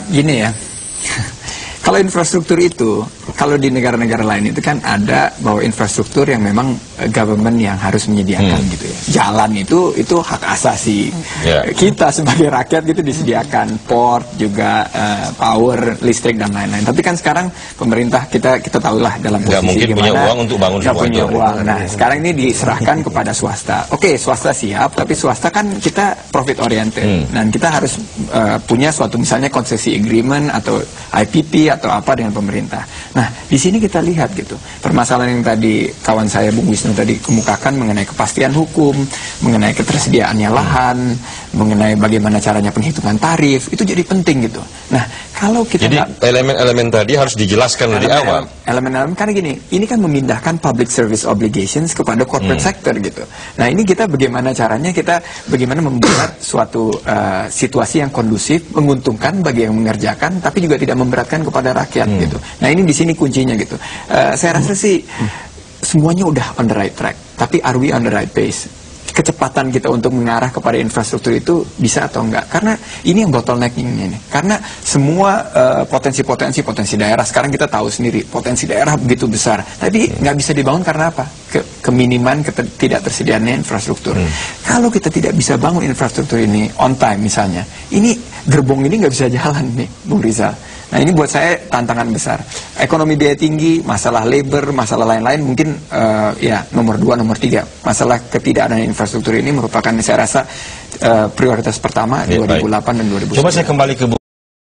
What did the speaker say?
Gini ya, kalau infrastruktur itu, kalau di negara-negara lain itu kan ada bahwa infrastruktur yang memang government yang harus menyediakan gitu ya. Jalan itu hak asasi kita sebagai rakyat gitu, disediakan port juga, power, listrik dan lain-lain. Tapi kan sekarang pemerintah kita tahulah dalam posisi mungkin gimana, punya uang untuk bangun nggak punya uang. Nah sekarang ini diserahkan kepada swasta. Oke, swasta siap, tapi swasta kan kita profit oriented dan kita harus punya suatu misalnya konsesi agreement atau IPP atau apa dengan pemerintah. Nah, di sini kita lihat gitu, permasalahan yang tadi kawan saya Bung Wisnu tadi kemukakan mengenai kepastian hukum, mengenai ketersediaannya lahan, mengenai bagaimana caranya penghitungan tarif, itu jadi penting gitu. Nah, kalau kita jadi elemen-elemen tadi harus dijelaskan dari awal. Elemen-elemen karena gini, ini kan memindahkan public service obligations kepada corporate sector gitu. Nah, ini kita bagaimana caranya bagaimana membuat suatu situasi yang kondusif, menguntungkan bagi yang mengerjakan, tapi juga tidak memberatkan kepada rakyat gitu. Nah, ini di sini kuncinya gitu. Saya rasa sih semuanya udah on the right track, tapi are we on the right pace? Kecepatan kita untuk mengarah kepada infrastruktur itu bisa atau enggak? Karena ini yang bottleneckingnya nih. Karena semua potensi daerah sekarang kita tahu sendiri, potensi daerah begitu besar, tapi nggak bisa dibangun karena apa? Keminiman tidak tersediaannya infrastruktur. Kalau kita tidak bisa bangun infrastruktur ini on time misalnya, ini gerbong ini nggak bisa jalan nih, Bung Rizal. Nah ini buat saya tantangan besar. Ekonomi biaya tinggi, masalah labor, masalah lain-lain mungkin ya nomor 2, nomor 3. Masalah ketidakadaan infrastruktur ini merupakan saya rasa prioritas pertama 2008 dan 2009. Coba saya kembali ke